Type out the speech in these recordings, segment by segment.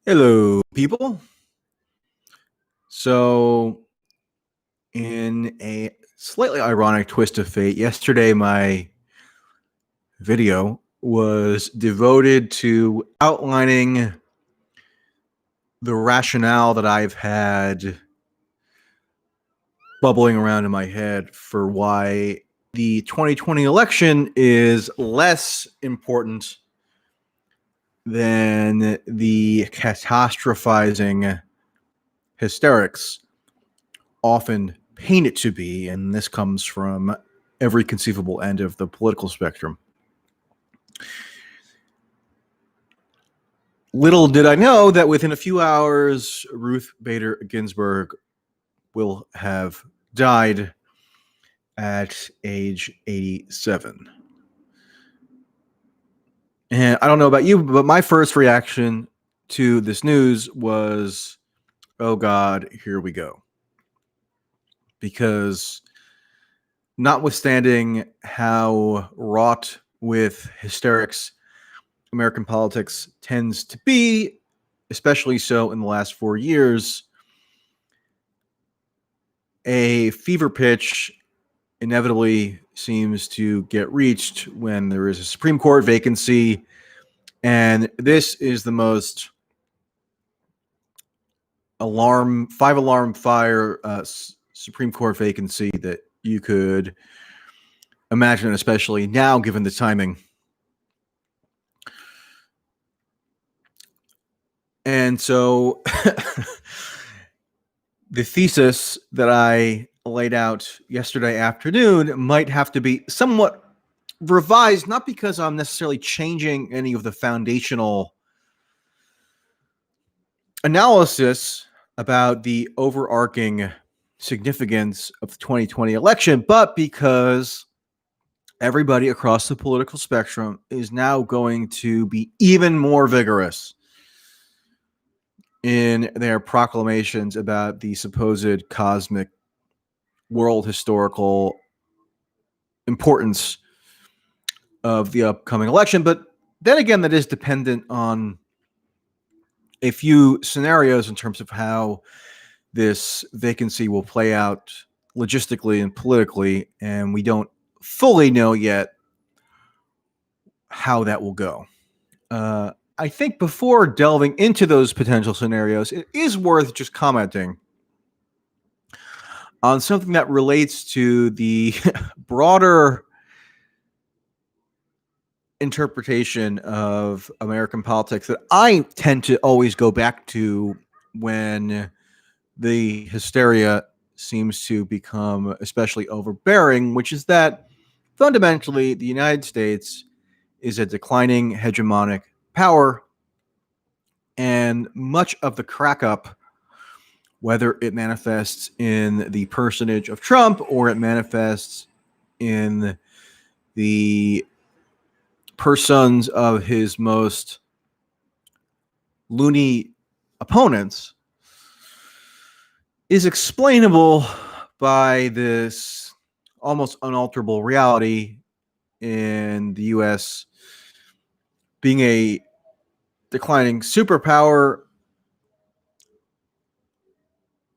Hello, people. So, in a slightly ironic twist of fate, yesterday my video was devoted to outlining the rationale that I've had bubbling around in my head for why the 2020 election is less important than the catastrophizing hysterics often paint it to be, and this comes from every conceivable end of the political spectrum. Little did I know that within a few hours, Ruth Bader Ginsburg will have died at age 87. And I don't know about you, but my first reaction to this news was, oh God, here we go. Because notwithstanding how wrought with hysterics American politics tends to be, especially so in the last 4 years, a fever pitch inevitably seems to get reached when there is a Supreme Court vacancy. And this is the most five alarm fire Supreme Court vacancy that you could imagine, especially now, given the timing. And so the thesis that I laid out yesterday afternoon might have to be somewhat revised, not because I'm necessarily changing any of the foundational analysis about the overarching significance of the 2020 election, but because everybody across the political spectrum is now going to be even more vigorous in their proclamations about the supposed cosmic world historical importance of the upcoming election. But then again, that is dependent on a few scenarios in terms of how this vacancy will play out logistically and politically, and we don't fully know yet how that will go. I think before delving into those potential scenarios, it is worth just commenting on something that relates to the broader interpretation of American politics that I tend to always go back to when the hysteria seems to become especially overbearing, which is that fundamentally the United States is a declining hegemonic power, and much of the crack up, whether it manifests in the personage of Trump or it manifests in the persons of his most loony opponents, is explainable by this almost unalterable reality in the U.S. being a declining superpower,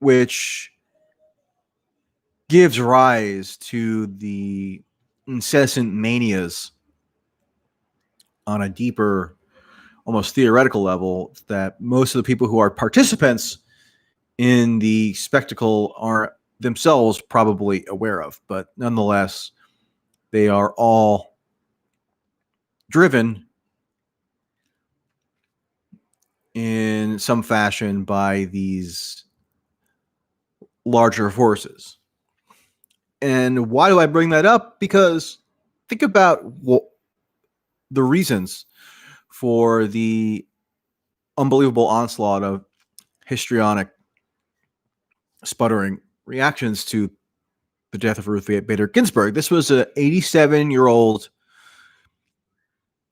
which gives rise to the incessant manias on a deeper, almost theoretical level that most of the people who are participants in the spectacle are themselves probably aware of. But nonetheless, they are all driven in some fashion by these larger forces. And why do I bring that up? Because think about the reasons for the unbelievable onslaught of histrionic, sputtering reactions to the death of Ruth Bader Ginsburg. This was an 87-year-old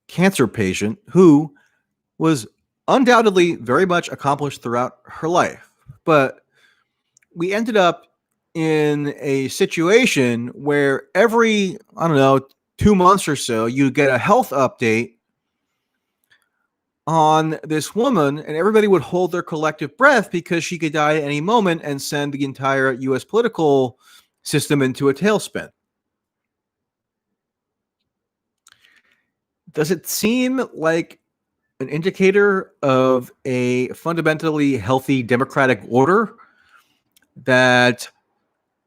cancer patient who was undoubtedly very much accomplished throughout her life. But we ended up in a situation where every, 2 months or so, you get a health update on this woman, and everybody would hold their collective breath because she could die at any moment and send the entire U.S. political system into a tailspin. Does it seem like an indicator of a fundamentally healthy democratic order that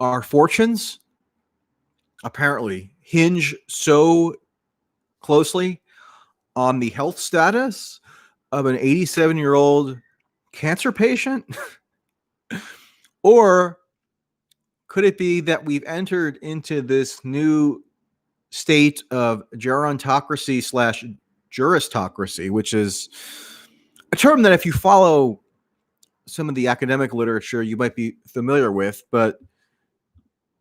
our fortunes apparently hinge so closely on the health status of an 87-year-old cancer patient? Or could it be that we've entered into this new state of gerontocracy slash juristocracy, which is a term that if you follow some of the academic literature, you might be familiar with, but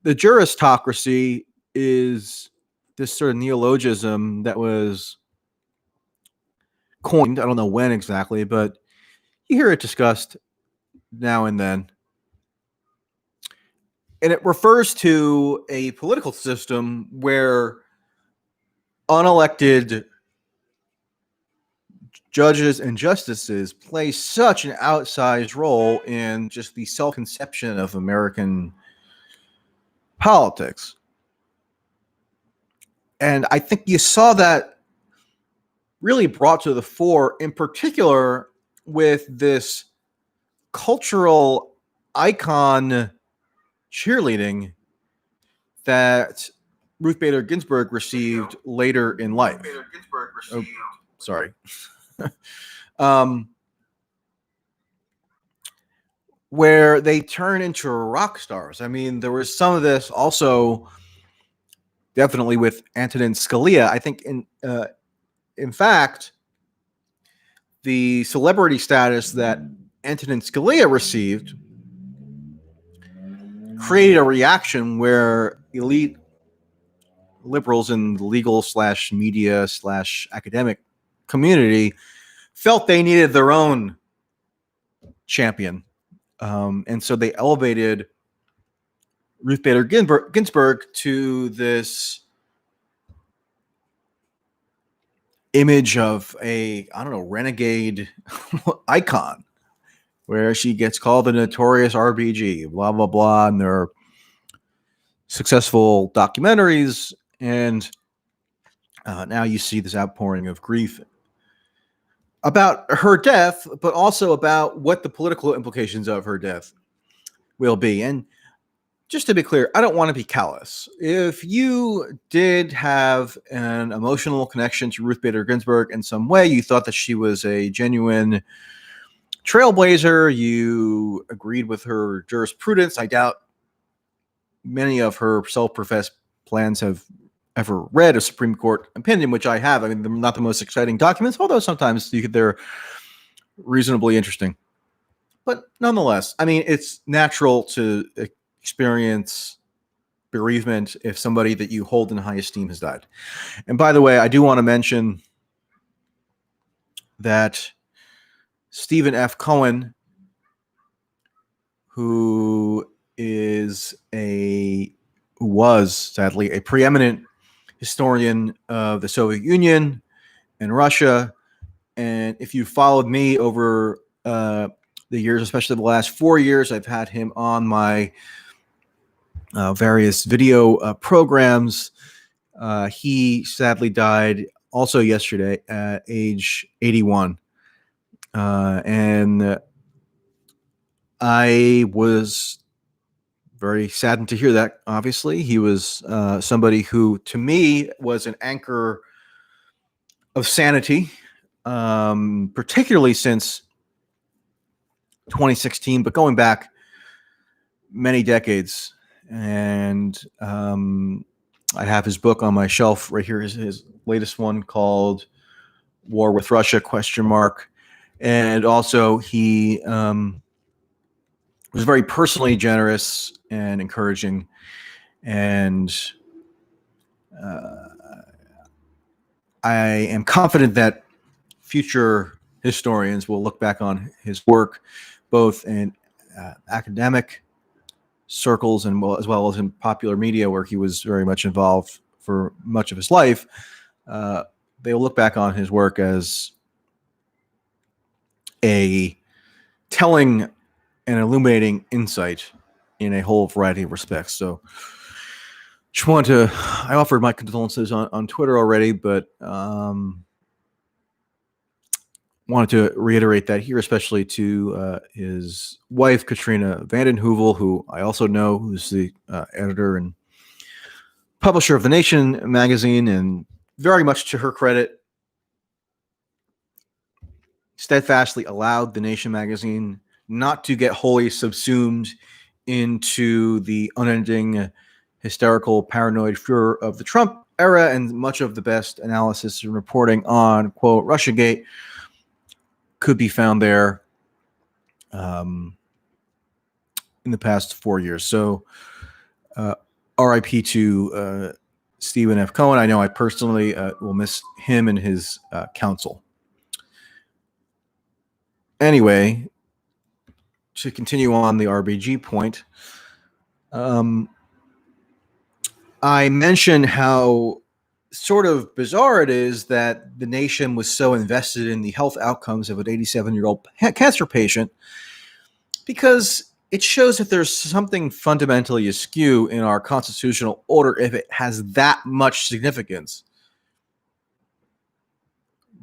the juristocracy is this sort of neologism that was coined. I don't know when exactly, but you hear it discussed now and then. And it refers to a political system where unelected judges and justices play such an outsized role in just the self-conception of American politics. And I think you saw that really brought to the fore, in particular, with this cultural icon cheerleading that Ruth Bader Ginsburg received later in life. Oh, sorry. Where they turn into rock stars. I mean, there was some of this also definitely with Antonin Scalia. I think in fact, the celebrity status that Antonin Scalia received created a reaction where elite liberals in the legal slash media slash academic community felt they needed their own champion. And so they elevated Ruth Bader Ginsburg to this image of a, I don't know, renegade icon, where she gets called the notorious RBG, blah, blah, blah. And there are successful documentaries. And now you see this outpouring of grief about her death, but also about what the political implications of her death will be. And just to be clear, I don't want to be callous. If you did have an emotional connection to Ruth Bader Ginsburg in some way, you thought that she was a genuine trailblazer, you agreed with her jurisprudence. I doubt many of her self-professed plans have ever read a Supreme Court opinion, which I have. I mean, they're not the most exciting documents, although sometimes they're reasonably interesting. But nonetheless, I mean, it's natural to experience bereavement if somebody that you hold in high esteem has died. And by the way, I do want to mention that Stephen F. Cohen, who was sadly a preeminent historian of the Soviet Union and Russia. And if you followed me over the years, especially the last 4 years, I've had him on my various video programs. He sadly died also yesterday at age 81. And I was very saddened to hear that, obviously. He was somebody who, to me, was an anchor of sanity, particularly since 2016, but going back many decades. And I have his book on my shelf right here, his latest one called War with Russia, ? And also he was very personally generous and encouraging. And I am confident that future historians will look back on his work, both in academic circles and as well as in popular media, where he was very much involved for much of his life. They will look back on his work as a telling and illuminating insight in a whole variety of respects. So just wanted to, I offered my condolences on Twitter already, but wanted to reiterate that here, especially to his wife, Katrina Vanden Heuvel, who I also know, who's the editor and publisher of The Nation magazine, and very much to her credit, steadfastly allowed The Nation magazine not to get wholly subsumed into the unending hysterical paranoid furor of the Trump era, and much of the best analysis and reporting on, quote, Russiagate could be found there in the past 4 years. So RIP to Stephen F. Cohen. I know I personally will miss him and his counsel. Anyway, to continue on the RBG point, I mentioned how sort of bizarre it is that the nation was so invested in the health outcomes of an 87-year-old cancer patient, because it shows that there's something fundamentally askew in our constitutional order if it has that much significance,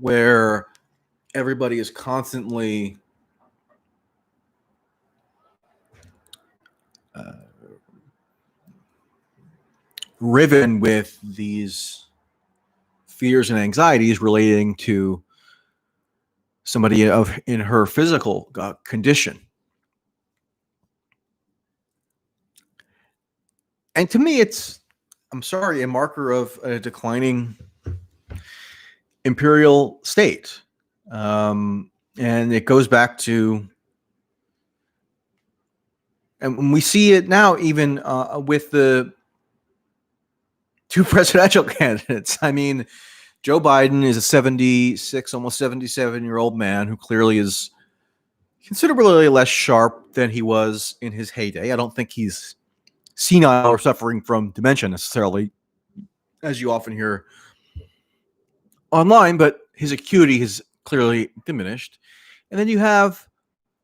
where everybody is constantly riven with these fears and anxieties relating to somebody in her physical condition. And to me, it's, I'm sorry, a marker of a declining imperial state. And it goes back to, and we see it now even with the two presidential candidates. I mean, Joe Biden is a 76, almost 77-year-old man who clearly is considerably less sharp than he was in his heyday. I don't think he's senile or suffering from dementia necessarily, as you often hear online, but his acuity has clearly diminished. And then you have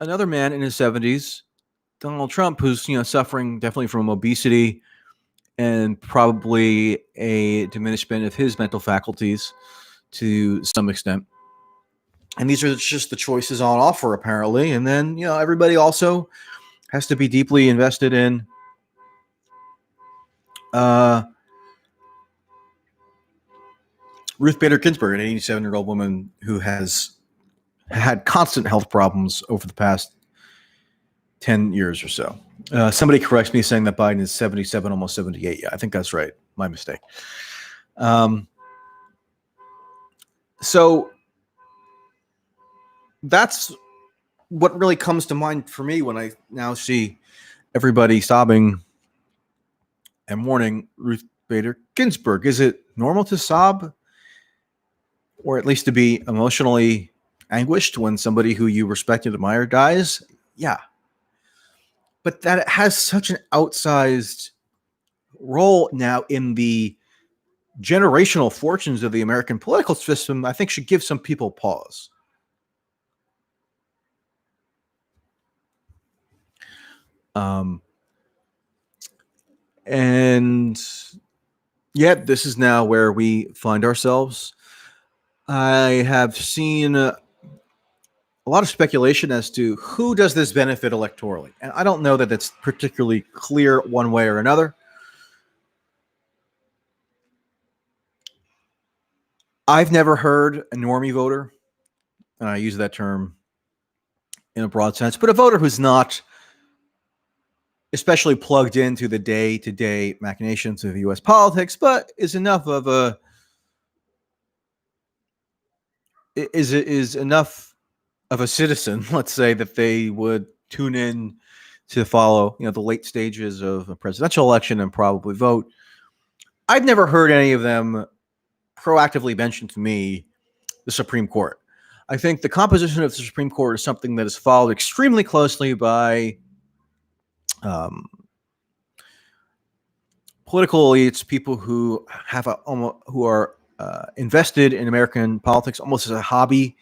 another man in his 70s, Donald Trump, who's suffering definitely from obesity and probably a diminishment of his mental faculties to some extent. And these are just the choices on offer, apparently. And then, everybody also has to be deeply invested in Ruth Bader Ginsburg, an 87-year-old woman who has had constant health problems over the past 10 years or so. Somebody corrects me saying that Biden is 77, almost 78. Yeah, I think that's right. My mistake. So that's what really comes to mind for me when I now see everybody sobbing and mourning Ruth Bader Ginsburg. Is it normal to sob, or at least to be emotionally anguished when somebody who you respect and admire dies? Yeah. But that it has such an outsized role now in the generational fortunes of the American political system, I think should give some people pause. And yet this is now where we find ourselves. I have seen a lot of speculation as to who does this benefit electorally. And I don't know that it's particularly clear one way or another. I've never heard a normie voter, and I use that term in a broad sense, but a voter who's not especially plugged into the day-to-day machinations of U.S. politics, but is enough of a citizen, let's say, that they would tune in to follow, the late stages of a presidential election and probably vote. I've never heard any of them proactively mention to me the Supreme Court. I think the composition of the Supreme Court is something that is followed extremely closely by political elites, people who have who are invested in American politics almost as a hobby.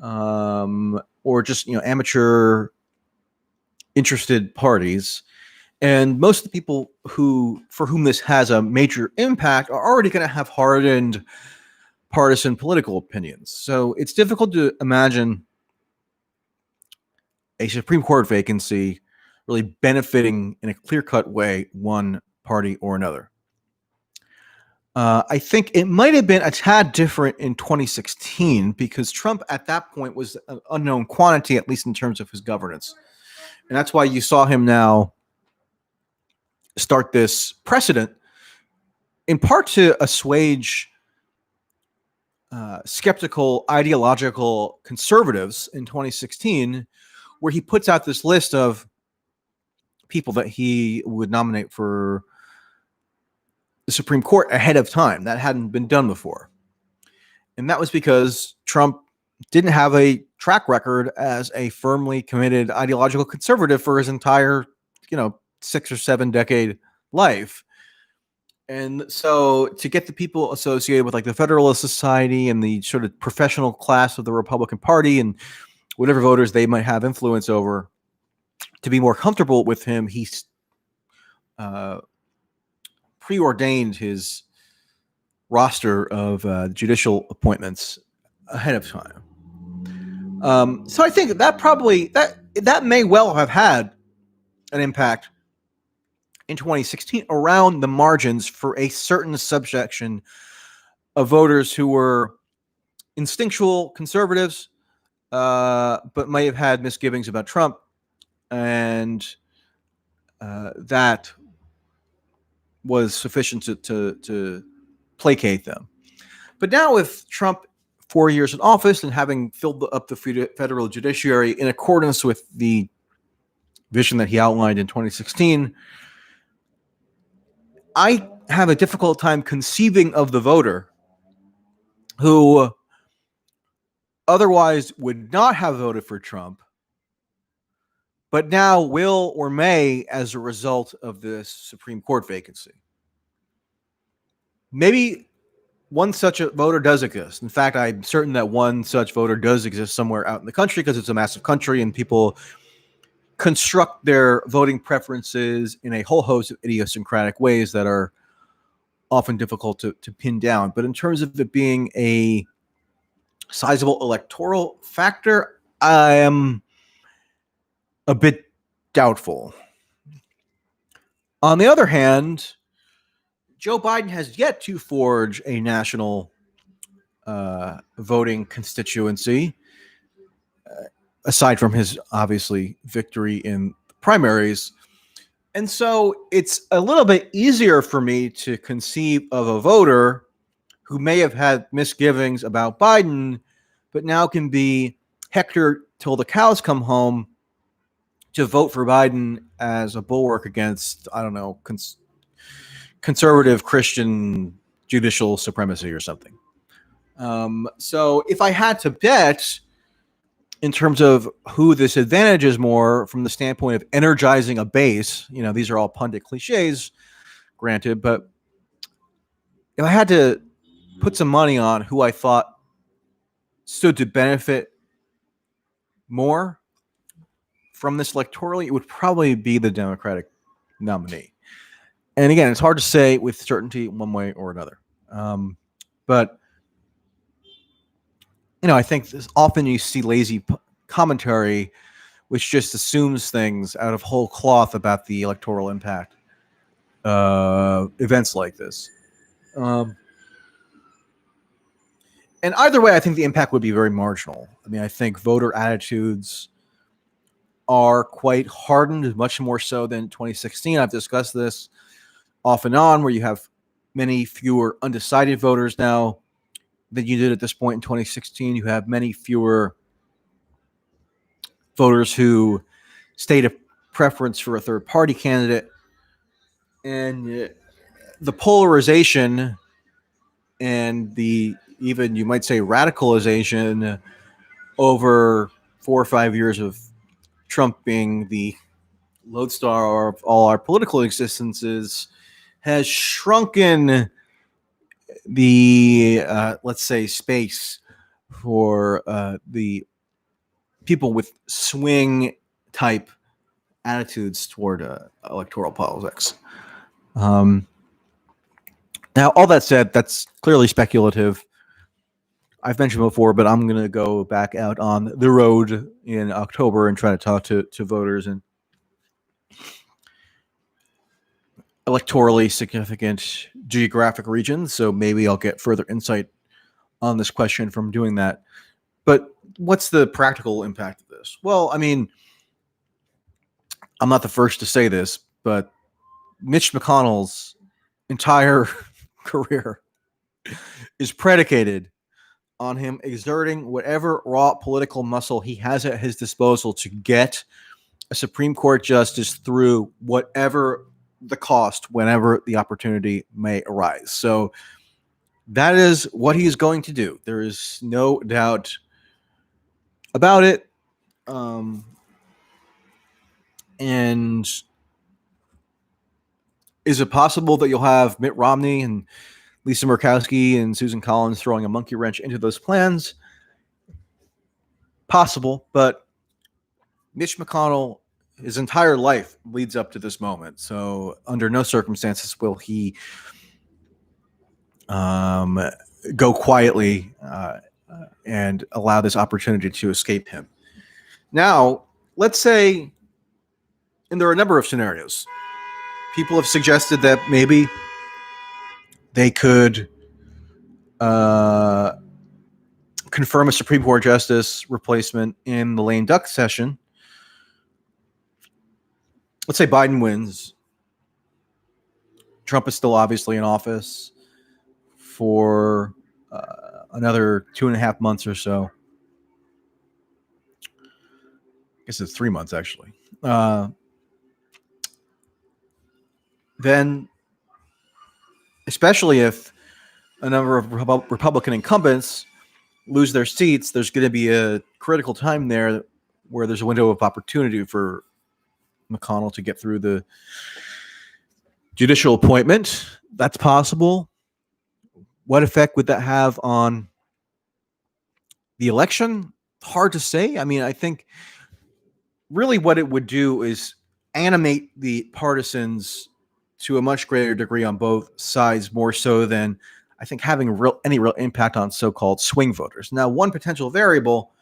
or just amateur interested parties. And most of the people for whom this has a major impact are already going to have hardened partisan political opinions. So it's difficult to imagine a Supreme Court vacancy really benefiting in a clear-cut way one party or another. I think it might have been a tad different in 2016 because Trump at that point was an unknown quantity, at least in terms of his governance. And that's why you saw him now start this precedent, in part to assuage skeptical ideological conservatives in 2016, where he puts out this list of people that he would nominate for the Supreme Court ahead of time. That hadn't been done before. And that was because Trump didn't have a track record as a firmly committed ideological conservative for his entire, 6 or 7 decade life. And so to get the people associated with like the Federalist Society and the sort of professional class of the Republican Party and whatever voters they might have influence over to be more comfortable with him, he's preordained his roster of judicial appointments ahead of time. So I think that probably that may well have had an impact in 2016 around the margins for a certain subsection of voters who were instinctual conservatives, but may have had misgivings about Trump, and that was sufficient to placate them. But now with Trump 4 years in office and having filled up the federal judiciary in accordance with the vision that he outlined in 2016, I have a difficult time conceiving of the voter who otherwise would not have voted for Trump, but now will or may as a result of this Supreme Court vacancy. Maybe one such a voter does exist. In fact, I'm certain that one such voter does exist somewhere out in the country because it's a massive country and people construct their voting preferences in a whole host of idiosyncratic ways that are often difficult to pin down. But in terms of it being a sizable electoral factor, I am a bit doubtful. On the other hand, Joe Biden has yet to forge a national voting constituency, aside from his obviously victory in the primaries. And so it's a little bit easier for me to conceive of a voter who may have had misgivings about Biden, but now can be hectored till the cows come home to vote for Biden as a bulwark against, I don't know, conservative Christian judicial supremacy or something. So if I had to bet in terms of who this advantages more from the standpoint of energizing a base, these are all pundit cliches, granted, but if I had to put some money on who I thought stood to benefit more from this electorally, it would probably be the Democratic nominee. And again, it's hard to say with certainty one way or another. But I think often you see lazy commentary, which just assumes things out of whole cloth about the electoral impact of events like this. And either way, I think the impact would be very marginal. I mean, I think voter attitudes are quite hardened, much more so than 2016. I've discussed this off and on, where you have many fewer undecided voters now than you did at this point in 2016. You have many fewer voters who state a preference for a third party candidate. And the polarization and the even, you might say, radicalization over 4 or 5 years of Trump being the lodestar of all our political existences has shrunken the, let's say, space for the people with swing type attitudes toward electoral politics. Now, all that said, that's clearly speculative. I've mentioned before, but I'm going to go back out on the road in October and try to talk to voters in electorally significant geographic regions. So maybe I'll get further insight on this question from doing that. But what's the practical impact of this? Well, I mean, I'm not the first to say this, but Mitch McConnell's entire career is predicated on him exerting whatever raw political muscle he has at his disposal to get a Supreme Court justice through whatever the cost, whenever the opportunity may arise. So that is what he is going to do. There is no doubt about it. And is it possible that you'll have Mitt Romney and Lisa Murkowski and Susan Collins throwing a monkey wrench into those plans? Possible, but Mitch McConnell, his entire life leads up to this moment. So under no circumstances will he go quietly and allow this opportunity to escape him. Now, let's say, and there are a number of scenarios, people have suggested that maybe they could confirm a Supreme Court justice replacement in the lame duck session. Let's say Biden wins. Trump is still obviously in office for another 2.5 months or so. I guess it's 3 months, actually. Then, especially if a number of Republican incumbents lose their seats, there's going to be a critical time there where there's a window of opportunity for McConnell to get through the judicial appointment. That's possible. What effect would that have on the election? Hard to say. I mean, I think really what it would do is animate the partisans to a much greater degree on both sides, more so than I think having any real impact on so-called swing voters. Now, one potential variable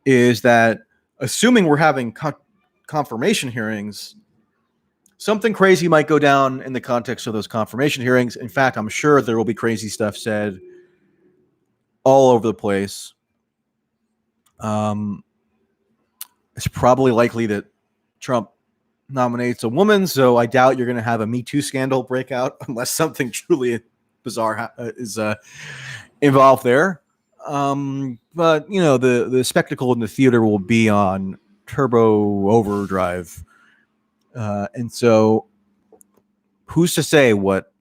is that assuming we're having confirmation hearings, something crazy might go down in the context of those confirmation hearings. In fact, I'm sure there will be crazy stuff said all over the place. It's probably likely that Trump nominates a woman, so I doubt you're going to have a Me Too scandal breakout unless something truly bizarre is involved there. But, you know, the spectacle in the theater will be on turbo overdrive. And so who's to say what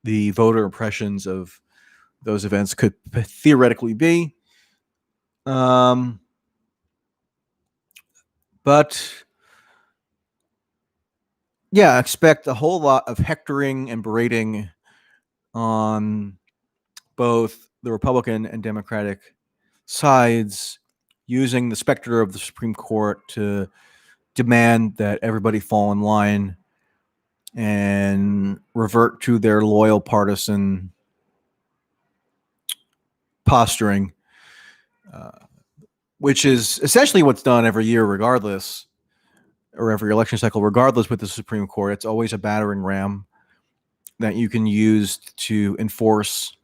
the voter impressions of those events could theoretically be? But yeah, expect a whole lot of hectoring and berating on both the Republican and Democratic sides, using the specter of the Supreme Court to demand that everybody fall in line and revert to their loyal partisan posturing, which is essentially what's done every year, regardless, or every election cycle, regardless with the Supreme Court. It's always a battering ram that you can use to enforce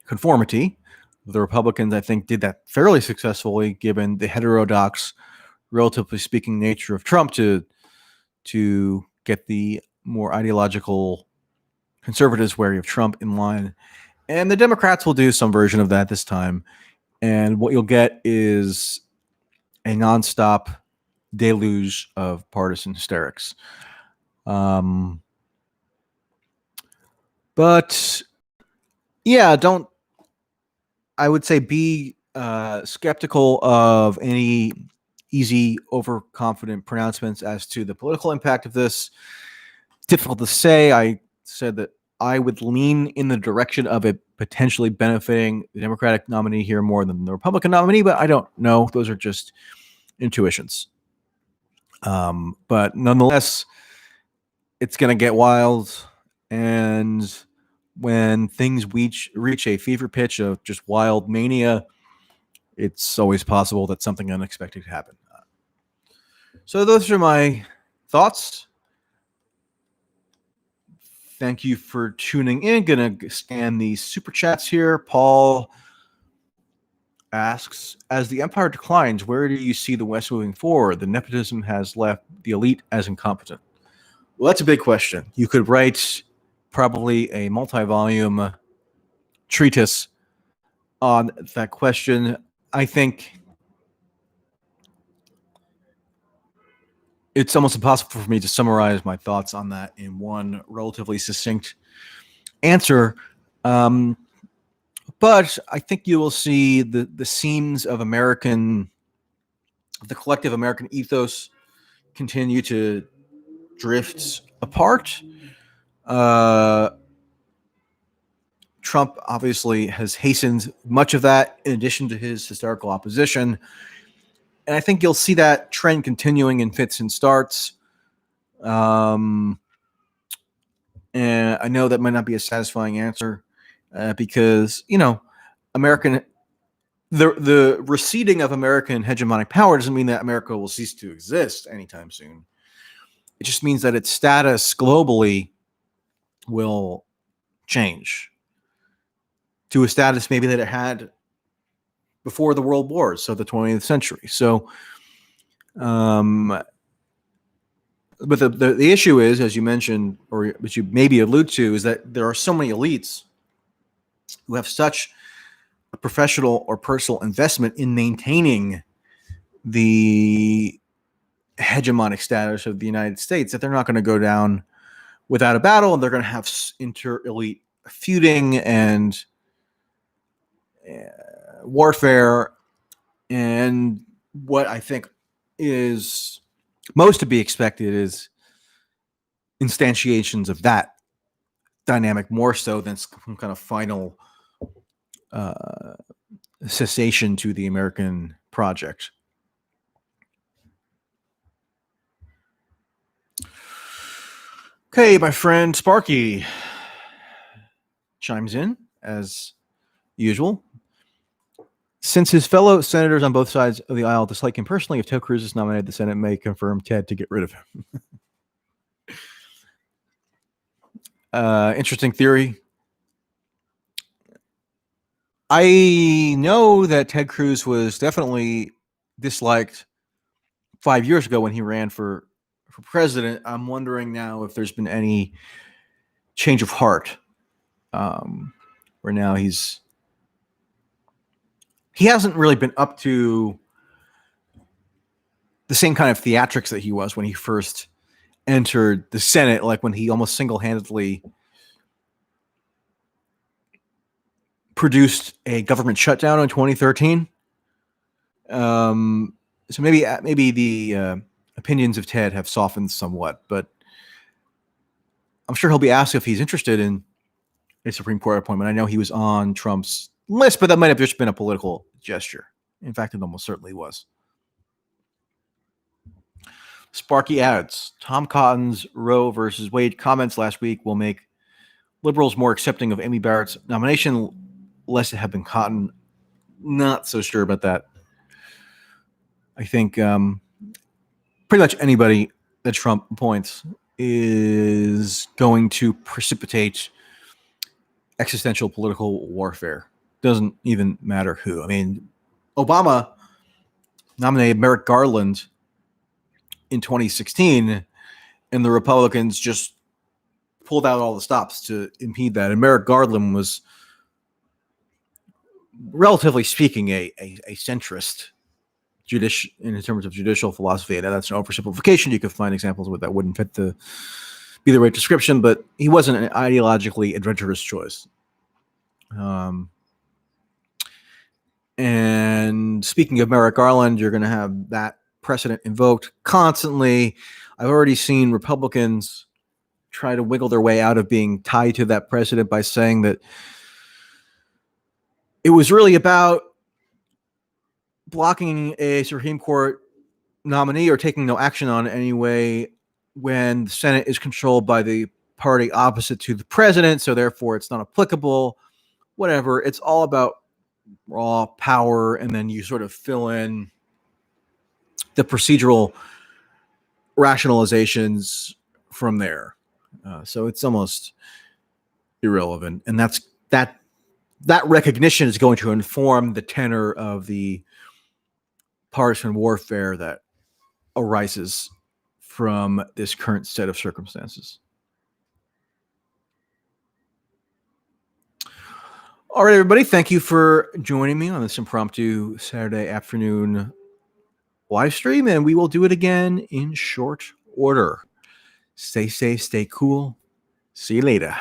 conformity. The Republicans, I think, did that fairly successfully, given the heterodox, relatively speaking, nature of Trump, to get the more ideological conservatives wary of Trump in line. And the Democrats will do some version of that this time. And what you'll get is a nonstop deluge of partisan hysterics. But yeah, I would say be skeptical of any easy, overconfident pronouncements as to the political impact of this. Difficult to say. I said that I would lean in the direction of it potentially benefiting the Democratic nominee here more than the Republican nominee, but I don't know. Those are just intuitions. But nonetheless, it's going to get wild. And when things reach a fever pitch of just wild mania, it's always possible that something unexpected could happen. So those are my thoughts. Thank you for tuning in. Gonna scan these super chats here. Paul asks, as the empire declines, where do you see the West moving forward? The nepotism has left the elite as incompetent. Well, that's a big question. You could write probably a multi-volume treatise on that question. I think it's almost impossible for me to summarize my thoughts on that in one relatively succinct answer. But I think you will see the seams of the collective American ethos continue to drift apart. Trump obviously has hastened much of that in addition to his hysterical opposition. And I think you'll see that trend continuing in fits and starts. And I know that might not be a satisfying answer because, the receding of American hegemonic power doesn't mean that America will cease to exist anytime soon. It just means that its status globally will change to a status maybe that it had before the world wars, so the 20th century. So, but the issue is, as you mentioned, or which you maybe allude to, is that there are so many elites who have such a professional or personal investment in maintaining the hegemonic status of the United States that they're not going to go down without a battle, and they're going to have inter-elite feuding and warfare. And what I think is most to be expected is instantiations of that dynamic more so than some kind of final cessation to the American project. Okay, my friend Sparky chimes in as usual. Since his fellow senators on both sides of the aisle dislike him personally, if Ted Cruz is nominated, the Senate may confirm Ted to get rid of him. Interesting theory. I know that Ted Cruz was definitely disliked 5 years ago when he ran for president. I'm wondering now if there's been any change of heart, where now he hasn't really been up to the same kind of theatrics that he was when he first entered the Senate, like when he almost single-handedly produced a government shutdown in 2013. So maybe the opinions of Ted have softened somewhat, but I'm sure he'll be asked if he's interested in a Supreme Court appointment. I know he was on Trump's list, but that might have just been a political gesture. In fact, it almost certainly was. Sparky adds, Tom Cotton's Roe versus Wade comments last week will make liberals more accepting of Amy Barrett's nomination, lest it have been Cotton. Not so sure about that. I think pretty much anybody that Trump appoints is going to precipitate existential political warfare. Doesn't even matter who. I mean, Obama nominated Merrick Garland in 2016, and the Republicans just pulled out all the stops to impede that. And Merrick Garland was, relatively speaking, a centrist in terms of judicial philosophy. And that's an oversimplification. You could find examples where that wouldn't be the right description, but he wasn't an ideologically adventurous choice. And speaking of Merrick Garland, you're going to have that precedent invoked constantly. I've already seen Republicans try to wiggle their way out of being tied to that president by saying that it was really about blocking a Supreme Court nominee or taking no action on it anyway when the Senate is controlled by the party opposite to the president, so therefore it's not applicable. Whatever. It's all about raw power, and then you sort of fill in the procedural rationalizations from there. So it's almost irrelevant, and that recognition is going to inform the tenor of the partisan warfare that arises from this current set of circumstances. All right, everybody, thank you for joining me on this impromptu Saturday afternoon live stream, and we will do it again in short order. Stay safe, stay cool. See you later.